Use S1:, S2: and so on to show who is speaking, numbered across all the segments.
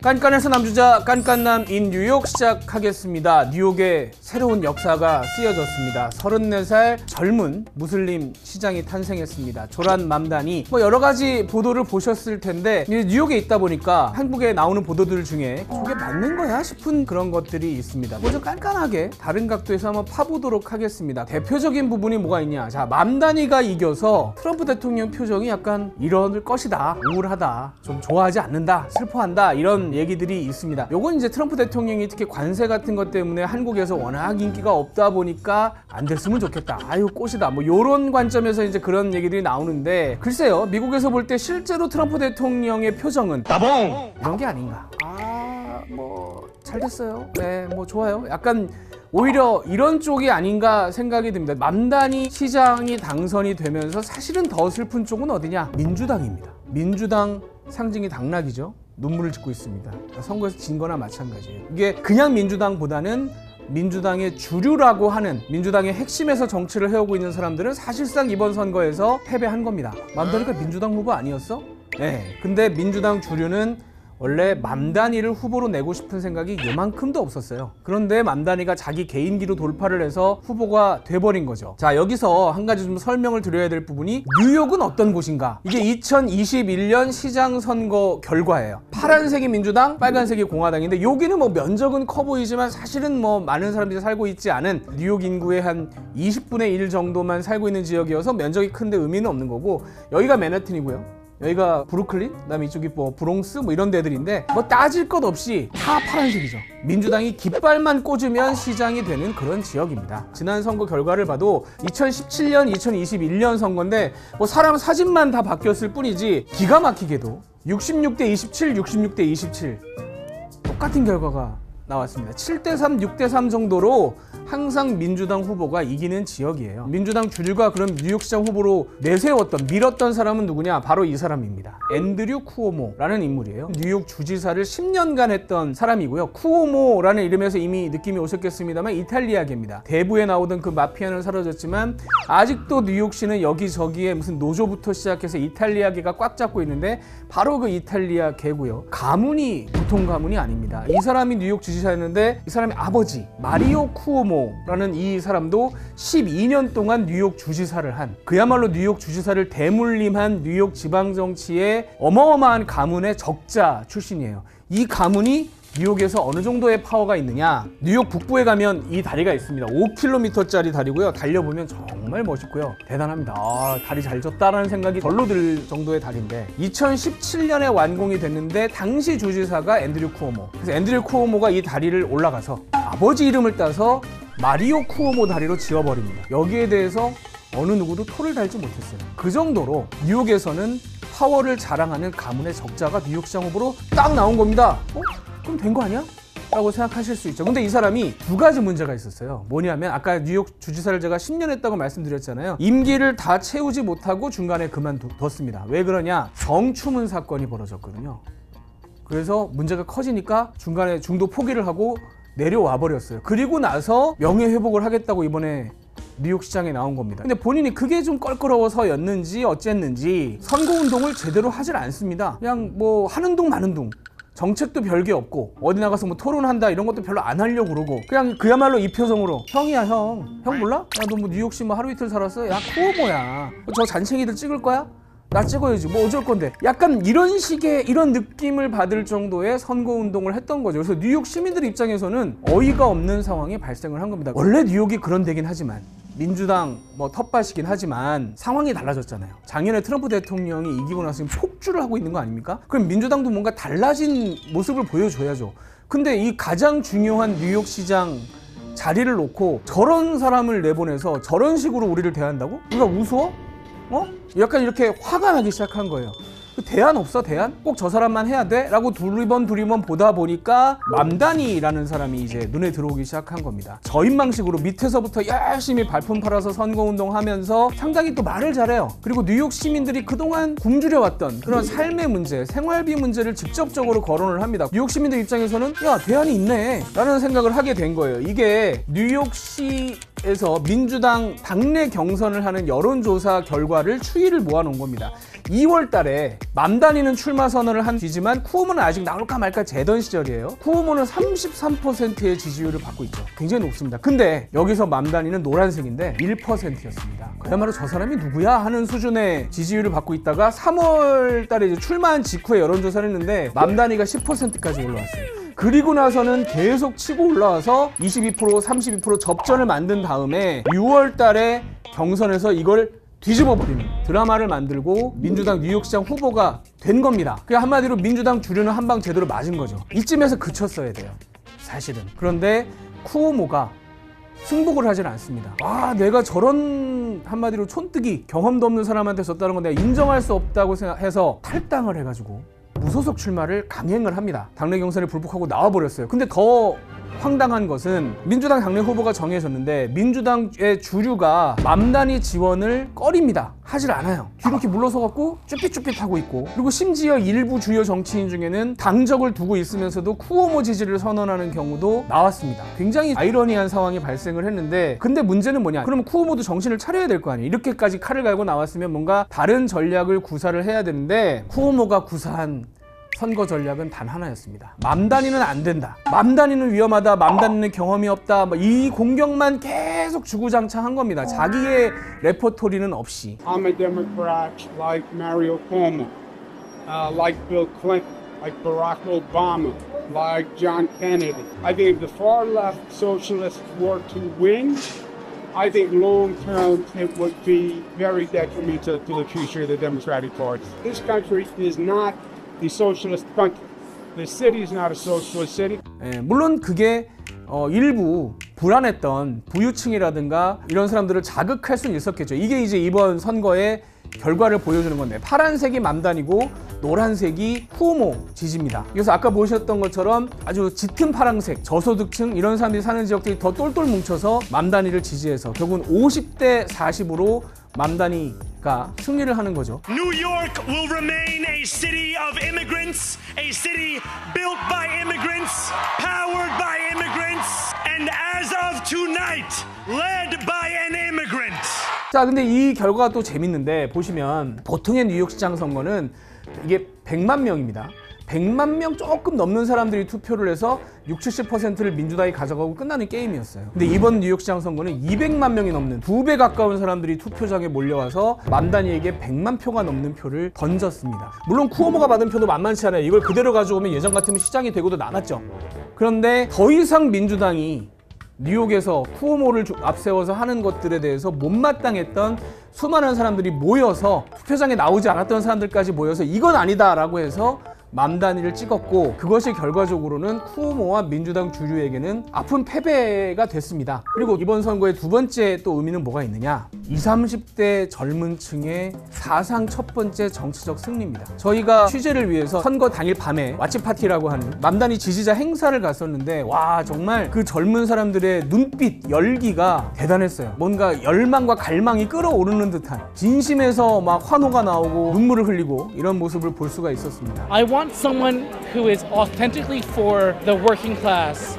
S1: 깐깐해서 남주자 깐깐남인 뉴욕 시작하겠습니다. 뉴욕에 새로운 역사가 쓰여졌습니다. 34살 젊은 무슬림 시장이 탄생했습니다. 조란 맘다니. 여러 가지 보도를 보셨을 텐데 뉴욕에 있다 보니까 한국에 나오는 보도들 중에 저게 맞는 거야 싶은 그런 것들이 있습니다. 좀 깐깐하게 다른 각도에서 한번 파보도록 하겠습니다. 대표적인 부분이 뭐가 있냐. 자, 맘다니가 이겨서 트럼프 대통령 표정이 약간 이럴 것이다, 우울하다, 좀 좋아하지 않는다, 슬퍼한다, 이런 얘기들이 있습니다. 요건 이제 트럼프 대통령이 특히 관세 같은 것 때문에 한국에서 워낙 인기가 없다 보니까 안 됐으면 좋겠다, 아유 꽃이다, 뭐 요런 관점에서 이제 그런 얘기들이 나오는데, 글쎄요, 미국에서 볼 때 실제로 트럼프 대통령의 표정은 따봉! 이런 게 아닌가. 뭐 잘 됐어요, 네, 뭐 좋아요, 약간 오히려 이런 쪽이 아닌가 생각이 듭니다. 맘다니 시장이 당선이 되면서 사실은 더 슬픈 쪽은 어디냐? 민주당입니다. 민주당 상징이 당락이죠. 눈물을 짓고 있습니다. 선거에서 진 거나 마찬가지예요. 이게 그냥 민주당보다는 민주당의 주류라고 하는, 민주당의 핵심에서 정치를 해오고 있는 사람들은 사실상 이번 선거에서 패배한 겁니다. 맘다니가 민주당 후보 아니었어? 네. 근데 민주당 주류는 원래 맘다니를 후보로 내고 싶은 생각이 요만큼도 없었어요. 그런데 맘다니가 자기 개인기로 돌파를 해서 후보가 돼버린 거죠. 자, 여기서 한 가지 좀 설명을 드려야 될 부분이, 뉴욕은 어떤 곳인가? 이게 2021년 시장 선거 결과예요. 파란색이 민주당, 빨간색이 공화당인데, 여기는 뭐 면적은 커 보이지만 사실은 뭐 많은 사람들이 살고 있지 않은, 뉴욕 인구의 한 20분의 1 정도만 살고 있는 지역이어서 면적이 큰데 의미는 없는 거고, 여기가 맨해튼이고요, 여기가 브루클린, 그다음에 이쪽이 뭐 브롱스 뭐 이런 데들인데, 뭐 따질 것 없이 다 파란색이죠. 민주당이 깃발만 꽂으면 시장이 되는 그런 지역입니다. 지난 선거 결과를 봐도 2017년, 2021년 선거인데 뭐 사람 사진만 다 바뀌었을 뿐이지 기가 막히게도 66대 27, 66대 27 똑같은 결과가 나왔습니다. 7대3, 6대3 정도로 항상 민주당 후보가 이기는 지역이에요. 민주당 주류가 그럼 뉴욕시장 후보로 내세웠던, 밀었던 사람은 누구냐? 바로 이 사람입니다. 앤드류 쿠오모라는 인물이에요. 뉴욕 주지사를 10년간 했던 사람이고요. 쿠오모라는 이름에서 이미 느낌이 오셨겠습니다만 이탈리아계입니다. 대부에 나오던 그 마피아는 사라졌지만 아직도 뉴욕시는 여기저기에 무슨 노조부터 시작해서 이탈리아계가 꽉 잡고 있는데, 바로 그 이탈리아계고요. 가문이 보통 가문이 아닙니다. 이 사람이 뉴욕 주지사였는데 이 사람의 아버지 마리오 쿠오모라는 이 사람도 12년 동안 뉴욕 주지사를 한, 그야말로 뉴욕 주지사를 대물림한 뉴욕 지방정치의 어마어마한 가문의 적자 출신이에요. 이 가문이 뉴욕에서 어느 정도의 파워가 있느냐? 뉴욕 북부에 가면 이 다리가 있습니다. 5km짜리 다리고요. 달려보면 정말 멋있고요. 대단합니다. 다리 잘 졌다라는 생각이 절로 들 정도의 다리인데, 2017년에 완공이 됐는데 당시 주지사가 앤드류 쿠오모. 그래서 앤드류 쿠오모가 이 다리를 올라가서 아버지 이름을 따서 마리오 쿠오모 다리로 지어버립니다. 여기에 대해서 어느 누구도 토를 달지 못했어요. 그 정도로 뉴욕에서는 파워를 자랑하는 가문의 적자가 뉴욕시장 후보로 딱 나온 겁니다. 그럼 된 거 아니야? 라고 생각하실 수 있죠. 근데 이 사람이 두 가지 문제가 있었어요. 뭐냐면, 아까 뉴욕 주지사를 제가 10년 했다고 말씀드렸잖아요. 임기를 다 채우지 못하고 중간에 그만뒀습니다. 왜 그러냐? 성추문 사건이 벌어졌거든요. 그래서 문제가 커지니까 중간에 중도 포기를 하고 내려와 버렸어요. 그리고 나서 명예회복을 하겠다고 이번에 뉴욕시장에 나온 겁니다. 근데 본인이 그게 좀 껄끄러워서였는지 어쨌는지 선거운동을 제대로 하질 않습니다. 그냥 뭐 하는 둥 마는 둥, 정책도 별게 없고, 어디 나가서 뭐 토론한다 이런 것도 별로 안 하려고 그러고, 그냥 그야말로 이 표정으로 형이야 형 몰라? 야 너 뭐 뉴욕시 뭐 하루 이틀 살았어? 야 쿠오모야, 저 잔챙이들 찍을 거야? 나 찍어야지, 뭐 어쩔 건데. 약간 이런 식의 이런 느낌을 받을 정도의 선거운동을 했던 거죠. 그래서 뉴욕 시민들 입장에서는 어이가 없는 상황이 발생을 한 겁니다. 원래 뉴욕이 그런 데긴 하지만, 민주당 뭐 텃밭이긴 하지만 상황이 달라졌잖아요. 작년에 트럼프 대통령이 이기고 나서 지금 폭주를 하고 있는 거 아닙니까? 그럼 민주당도 뭔가 달라진 모습을 보여줘야죠. 근데 이 가장 중요한 뉴욕시장 자리를 놓고 저런 사람을 내보내서 저런 식으로 우리를 대한다고? 우리가 우스워? 약간 이렇게 화가 나기 시작한 거예요. 대안 없어, 대안? 꼭 저 사람만 해야 돼? 라고 두리번 보다 보니까 맘다니라는 사람이 이제 눈에 들어오기 시작한 겁니다. 저인망식으로 밑에서부터 열심히 발품 팔아서 선거운동 하면서 상당히 또 말을 잘해요. 그리고 뉴욕 시민들이 그동안 굶주려왔던 그런 삶의 문제, 생활비 문제를 직접적으로 거론을 합니다. 뉴욕 시민들 입장에서는 야, 대안이 있네 라는 생각을 하게 된 거예요. 이게 뉴욕시에서 민주당 당내 경선을 하는 여론조사 결과를 추이를 모아놓은 겁니다. 2월 달에 맘다니는 출마 선언을 한 뒤지만 쿠오모는 아직 나올까 말까 재던 시절이에요. 쿠오모는 33%의 지지율을 받고 있죠. 굉장히 높습니다. 근데 여기서 맘다니는 노란색인데 1%였습니다. 그야말로 저 사람이 누구야 하는 수준의 지지율을 받고 있다가 3월 달에 이제 출마한 직후에 여론조사를 했는데 맘다니가 10%까지 올라왔어요. 그리고 나서는 계속 치고 올라와서 22%, 32% 접전을 만든 다음에 6월 달에 경선에서 이걸 뒤집어버리는 드라마를 만들고 민주당 뉴욕시장 후보가 된 겁니다. 그냥 한마디로 민주당 주류는 한 방 제대로 맞은 거죠. 이쯤에서 그쳤어야 돼요, 사실은. 그런데 쿠오모가 승복을 하질 않습니다. 아, 내가 저런 한마디로 촌뜨기 경험도 없는 사람한테 졌다는 건 내가 인정할 수 없다고 생각해서 탈당을 해가지고 무소속 출마를 강행을 합니다. 당내 경선에 불복하고 나와버렸어요. 근데 더 황당한 것은 민주당 당내 후보가 정해졌는데 민주당의 주류가 맘다니 지원을 꺼립니다. 하질 않아요. 뒤로 이렇게 물러서갖고 쭈삣쭈삣하고 있고, 그리고 심지어 일부 주요 정치인 중에는 당적을 두고 있으면서도 쿠오모 지지를 선언하는 경우도 나왔습니다. 굉장히 아이러니한 상황이 발생을 했는데, 근데 문제는 뭐냐? 그러면 쿠오모도 정신을 차려야 될 거 아니에요. 이렇게까지 칼을 갈고 나왔으면 뭔가 다른 전략을 구사를 해야 되는데 쿠오모가 구사한 선거 전략은 단 하나였습니다. 맘다니는 안 된다, 맘다니는 위험하다, 맘다니는 경험이 없다, 이 공격만 계속 주구장창한 겁니다. 자기의 레퍼토리는 없이.
S2: I'm a Democrat like Mario Cuomo, like Bill Clinton, like Barack Obama, like John Kennedy. I think if the far left socialists were to win, I think long term it would be very detrimental to the future of the Democratic Party. This country is not the socialist country. The city is not a socialist city.
S1: 물론 그게 일부 불안했던 부유층이라든가 이런 사람들을 자극할 수는 있었겠죠. 이게 이제 이번 선거의 결과를 보여주는 건데, 파란색이 맘다니고 노란색이 쿠오모 지지입니다. 그래서 아까 보셨던 것처럼 아주 짙은 파란색, 저소득층 이런 사람들이 사는 지역들이 더 똘똘 뭉쳐서 맘다니를 지지해서 결국은 50대 40으로 맘다니가 승리를 하는 거죠.
S3: New York will remain a city of immigrants, a city built by immigrants, powered by immigrants, and as of tonight, led by an immigrant.
S1: 자, 근데 이 결과가 또 재밌는데, 보시면 보통의 뉴욕시장 선거는 이게 100만 명입니다. 100만 명 조금 넘는 사람들이 투표를 해서 60, 70%를 민주당이 가져가고 끝나는 게임이었어요. 근데 이번 뉴욕시장 선거는 200만 명이 넘는 2배 가까운 사람들이 투표장에 몰려와서 맘다니에게 100만 표가 넘는 표를 던졌습니다. 물론 쿠오모가 받은 표도 만만치 않아요. 이걸 그대로 가져오면 예전 같으면 시장이 되고도 남았죠. 그런데 더 이상 민주당이 뉴욕에서 쿠오모를 앞세워서 하는 것들에 대해서 못마땅했던 수많은 사람들이 모여서 투표장에 나오지 않았던 사람들까지 모여서 이건 아니다라고 해서 맘다니를 찍었고, 그것이 결과적으로는 쿠오모와 민주당 주류에게는 아픈 패배가 됐습니다. 그리고 이번 선거의 두 번째 또 의미는 뭐가 있느냐? 20, 30대 젊은 층의 사상 첫 번째 정치적 승리입니다. 저희가 취재를 위해서 선거 당일 밤에 왓치 파티라고 하는 맘다니 지지자 행사를 갔었는데, 와, 정말 그 젊은 사람들의 눈빛, 열기가 대단했어요. 뭔가 열망과 갈망이 끌어오르는 듯한, 진심에서 막 환호가 나오고 눈물을 흘리고 이런 모습을 볼 수가 있었습니다.
S4: I want someone who is authentically for the working class,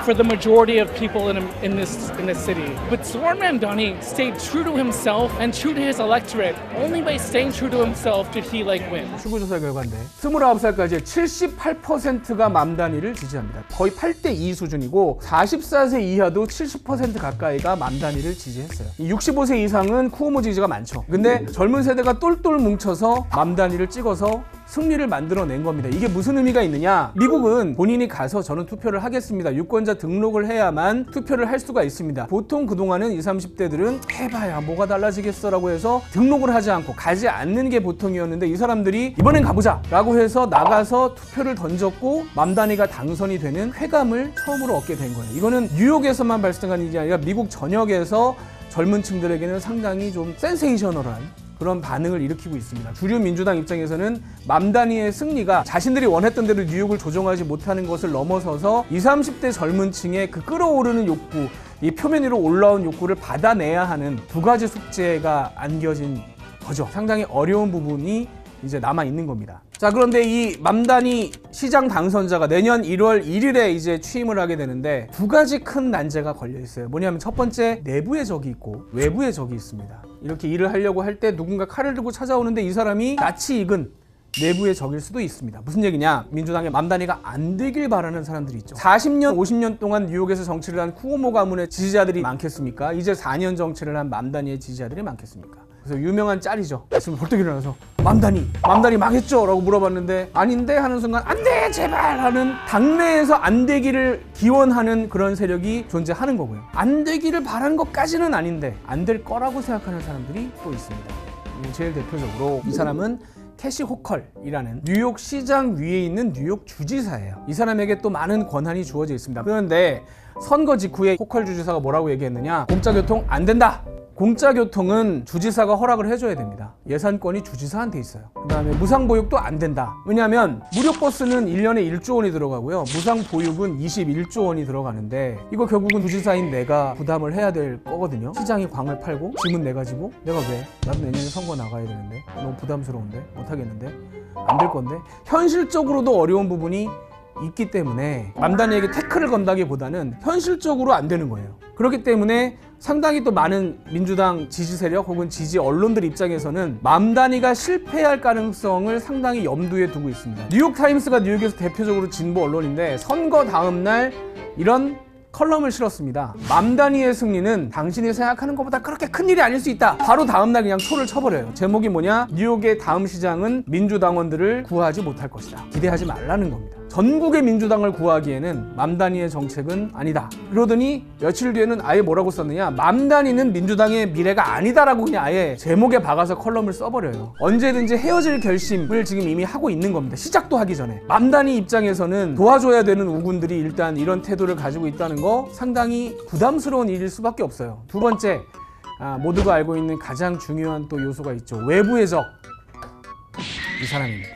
S4: for the majority of people in this city. But Zohran Mamdani stayed true to himself and true to his electorate. Only by staying true to himself did he win.
S1: 출구조사 결과인데 29살까지 78%가 맘다니를 지지합니다. 거의 8대2 수준이고 44세 이하도 70% 가까이가 맘다니를 지지했어요. 65세 이상은 쿠오모 지지가 많죠. 근데 젊은 세대가 똘똘 뭉쳐서 맘다니를 찍어서 승리를 만들어낸 겁니다. 이게 무슨 의미가 있느냐? 미국은 본인이 가서 저는 투표를 하겠습니다, 유권자 등록을 해야만 투표를 할 수가 있습니다. 보통 그동안은 20, 30대들은 해봐야 뭐가 달라지겠어 라고 해서 등록을 하지 않고 가지 않는 게 보통이었는데, 이 사람들이 이번엔 가보자 라고 해서 나가서 투표를 던졌고 맘다니가 당선이 되는 쾌감을 처음으로 얻게 된 거예요. 이거는 뉴욕에서만 발생한 일이 아니라 미국 전역에서 젊은 층들에게는 상당히 좀 센세이셔널한 그런 반응을 일으키고 있습니다. 주류 민주당 입장에서는 맘다니의 승리가 자신들이 원했던 대로 뉴욕을 조정하지 못하는 것을 넘어서서 20, 30대 젊은 층의 그 끓어오르는 욕구, 이 표면 위로 올라온 욕구를 받아내야 하는 두 가지 숙제가 안겨진 거죠. 상당히 어려운 부분이 이제 남아 있는 겁니다. 자, 그런데 이 맘다니 시장 당선자가 내년 1월 1일에 이제 취임을 하게 되는데 두 가지 큰 난제가 걸려 있어요. 뭐냐면 첫 번째, 내부의 적이 있고 외부의 적이 있습니다. 이렇게 일을 하려고 할 때 누군가 칼을 들고 찾아오는데 이 사람이 낯이 익은 내부의 적일 수도 있습니다. 무슨 얘기냐? 민주당의 맘다니가 안 되길 바라는 사람들이 있죠. 40년, 50년 동안 뉴욕에서 정치를 한 쿠오모 가문의 지지자들이 많겠습니까? 이제 4년 정치를 한 맘다니의 지지자들이 많겠습니까? 그래서 유명한 짤이죠. 아침에 벌떡 일어나서 맘다니 망했죠? 라고 물어봤는데 아닌데 하는 순간 안돼 제발 하는 당내에서 안 되기를 기원하는 그런 세력이 존재하는 거고요. 안 되기를 바라는 것까지는 아닌데 안 될 거라고 생각하는 사람들이 또 있습니다. 제일 대표적으로 이 사람은 캐시 호컬이라는 뉴욕 시장 위에 있는 뉴욕 주지사예요. 이 사람에게 또 많은 권한이 주어져 있습니다. 그런데 선거 직후에 호컬 주지사가 뭐라고 얘기했느냐? 공짜교통 안 된다. 공짜교통은 주지사가 허락을 해줘야 됩니다. 예산권이 주지사한테 있어요. 그 다음에 무상보육도 안 된다. 왜냐하면 무료버스는 1년에 1조 원이 들어가고요. 무상보육은 21조 원이 들어가는데 이거 결국은 주지사인 내가 부담을 해야 될 거거든요. 시장이 광을 팔고 짐은 내가 지고 내가 왜? 나도 내년에 선거 나가야 되는데 너무 부담스러운데? 못하겠는데? 안 될 건데? 현실적으로도 어려운 부분이 있기 때문에 맘다니에게 태클을 건다기보다는 현실적으로 안 되는 거예요. 그렇기 때문에 상당히 또 많은 민주당 지지 세력 혹은 지지 언론들 입장에서는 맘다니가 실패할 가능성을 상당히 염두에 두고 있습니다. 뉴욕타임스가 뉴욕에서 대표적으로 진보 언론인데 선거 다음 날 이런 컬럼을 실었습니다. 맘다니의 승리는 당신이 생각하는 것보다 그렇게 큰 일이 아닐 수 있다. 바로 다음날 그냥 초를 쳐버려요. 제목이 뭐냐? 뉴욕의 다음 시장은 민주당원들을 구하지 못할 것이다. 기대하지 말라는 겁니다. 전국의 민주당을 구하기에는 맘다니의 정책은 아니다. 그러더니 며칠 뒤에는 아예 뭐라고 썼느냐? 맘다니는 민주당의 미래가 아니다라고 그냥 아예 제목에 박아서 컬럼을 써버려요. 언제든지 헤어질 결심을 지금 이미 하고 있는 겁니다. 시작도 하기 전에. 맘다니 입장에서는 도와줘야 되는 우군들이 일단 이런 태도를 가지고 있다는 거 상당히 부담스러운 일일 수밖에 없어요. 두 번째, 모두가 알고 있는 가장 중요한 또 요소가 있죠. 외부의 적. 이 사람입니다.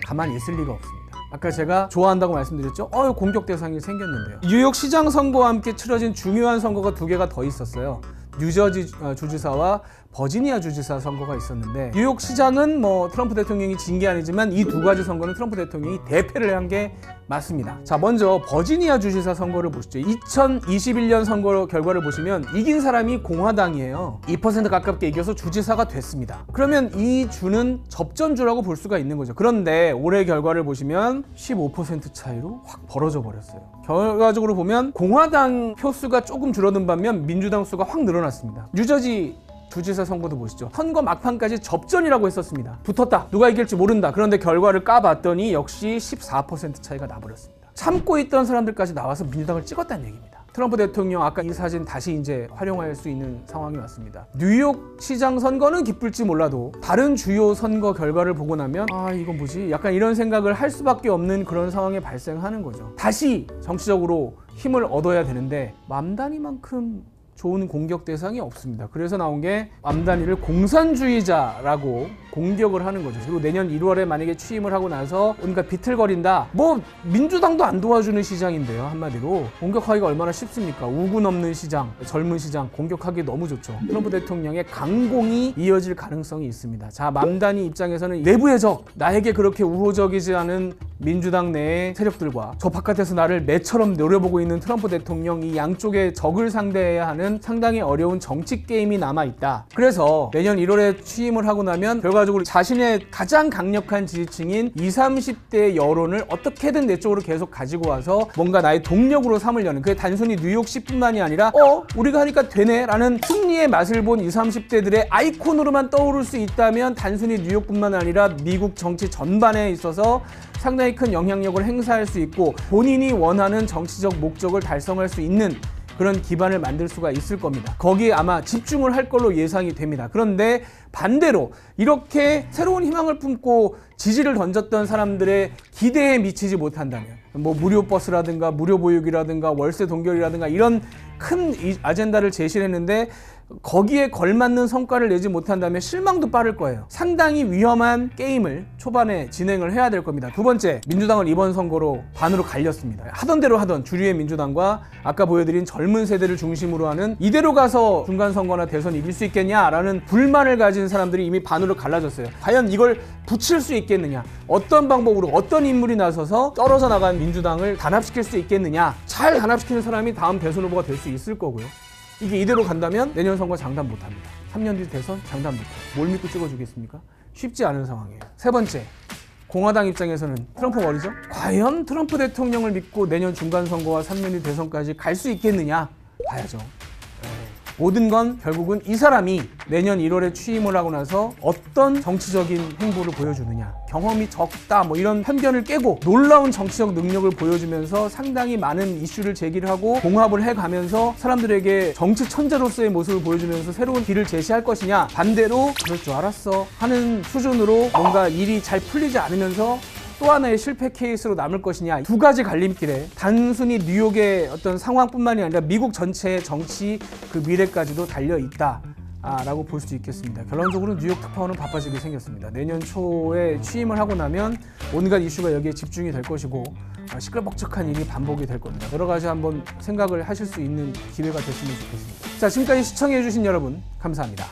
S1: 가만히 있을 리가 없습니다. 아까 제가 좋아한다고 말씀드렸죠? 공격 대상이 생겼는데요. 뉴욕 시장 선거와 함께 치러진 중요한 선거가 두 개가 더 있었어요. 뉴저지 주지사와 버지니아 주지사 선거가 있었는데 뉴욕 시장은 뭐 트럼프 대통령이 진 게 아니지만 이 두 가지 선거는 트럼프 대통령이 대패를 한 게 맞습니다. 자, 먼저 버지니아 주지사 선거를 보시죠. 2021년 선거 결과를 보시면 이긴 사람이 공화당이에요. 2% 가깝게 이겨서 주지사가 됐습니다. 그러면 이 주는 접전주라고 볼 수가 있는 거죠. 그런데 올해 결과를 보시면 15% 차이로 확 벌어져 버렸어요. 결과적으로 보면 공화당 표수가 조금 줄어든 반면 민주당 수가 확 늘어났습니다. 뉴저지 주지사 선거도 보시죠. 선거 막판까지 접전이라고 했었습니다. 붙었다. 누가 이길지 모른다. 그런데 결과를 까봤더니 역시 14% 차이가 나버렸습니다. 참고 있던 사람들까지 나와서 민주당을 찍었다는 얘기입니다. 트럼프 대통령 아까 이 사진 다시 이제 활용할 수 있는 상황이 왔습니다. 뉴욕 시장 선거는 기쁠지 몰라도 다른 주요 선거 결과를 보고 나면 이건 뭐지? 약간 이런 생각을 할 수밖에 없는 그런 상황이 발생하는 거죠. 다시 정치적으로 힘을 얻어야 되는데 맘다니만큼 좋은 공격 대상이 없습니다. 그래서 나온 게 맘다니를 공산주의자라고 공격을 하는 거죠. 그리고 내년 1월에 만약에 취임을 하고 나서 온갖 비틀거린다. 뭐 민주당도 안 도와주는 시장인데요. 한마디로 공격하기가 얼마나 쉽습니까? 우군 없는 시장, 젊은 시장 공격하기 너무 좋죠. 트럼프 대통령의 강공이 이어질 가능성이 있습니다. 자, 맘다니 입장에서는 내부의 적, 나에게 그렇게 우호적이지 않은 민주당 내의 세력들과 저 바깥에서 나를 매처럼 노려보고 있는 트럼프 대통령, 이 양쪽의 적을 상대해야 하는 상당히 어려운 정치 게임이 남아있다. 그래서 내년 1월에 취임을 하고 나면 결과적으로 자신의 가장 강력한 지지층인 20, 30대의 여론을 어떻게든 내 쪽으로 계속 가지고 와서 뭔가 나의 동력으로 삼으려는, 그게 단순히 뉴욕시뿐만이 아니라 우리가 하니까 되네 라는 승리의 맛을 본 20, 30대들의 아이콘으로만 떠오를 수 있다면 단순히 뉴욕뿐만 아니라 미국 정치 전반에 있어서 상당히 큰 영향력을 행사할 수 있고 본인이 원하는 정치적 목적을 달성할 수 있는 그런 기반을 만들 수가 있을 겁니다. 거기에 아마 집중을 할 걸로 예상이 됩니다. 그런데 반대로 이렇게 새로운 희망을 품고 지지를 던졌던 사람들의 기대에 미치지 못한다면, 뭐 무료 버스라든가 무료 보육이라든가 월세 동결이라든가 이런 큰 아젠다를 제시했는데 거기에 걸맞는 성과를 내지 못한다면 실망도 빠를 거예요. 상당히 위험한 게임을 초반에 진행을 해야 될 겁니다. 두 번째, 민주당을 이번 선거로 반으로 갈렸습니다. 하던 대로 하던 주류의 민주당과 아까 보여드린 젊은 세대를 중심으로 하는 이대로 가서 중간선거나 대선 이길 수 있겠냐라는 불만을 가진 사람들이 이미 반으로 갈라졌어요. 과연 이걸 붙일 수 있겠느냐, 어떤 방법으로 어떤 인물이 나서서 떨어져 나간 민주당을 단합시킬 수 있겠느냐, 잘 단합시키는 사람이 다음 대선 후보가 될 수 있을 거고요. 이게 이대로 간다면 내년 선거 장담 못합니다. 3년 뒤 대선 장담 못해요. 뭘 믿고 찍어주겠습니까? 쉽지 않은 상황이에요. 세 번째, 공화당 입장에서는 트럼프 머리죠. 과연 트럼프 대통령을 믿고 내년 중간선거와 3년 뒤 대선까지 갈 수 있겠느냐 봐야죠. 모든 건 결국은 이 사람이 내년 1월에 취임을 하고 나서 어떤 정치적인 행보를 보여주느냐, 경험이 적다 뭐 이런 편견을 깨고 놀라운 정치적 능력을 보여주면서 상당히 많은 이슈를 제기를 하고 봉합을 해가면서 사람들에게 정치 천재로서의 모습을 보여주면서 새로운 길을 제시할 것이냐, 반대로 그럴 줄 알았어 하는 수준으로 뭔가 일이 잘 풀리지 않으면서 또 하나의 실패 케이스로 남을 것이냐, 두 가지 갈림길에 단순히 뉴욕의 어떤 상황뿐만이 아니라 미국 전체의 정치 그 미래까지도 달려있다 라고 볼 수 있겠습니다. 결론적으로 뉴욕 특파원은 바빠지게 생겼습니다. 내년 초에 취임을 하고 나면 온갖 이슈가 여기에 집중이 될 것이고 시끌벅적한 일이 반복이 될 겁니다. 여러 가지 한번 생각을 하실 수 있는 기회가 됐으면 좋겠습니다. 자, 지금까지 시청해주신 여러분 감사합니다.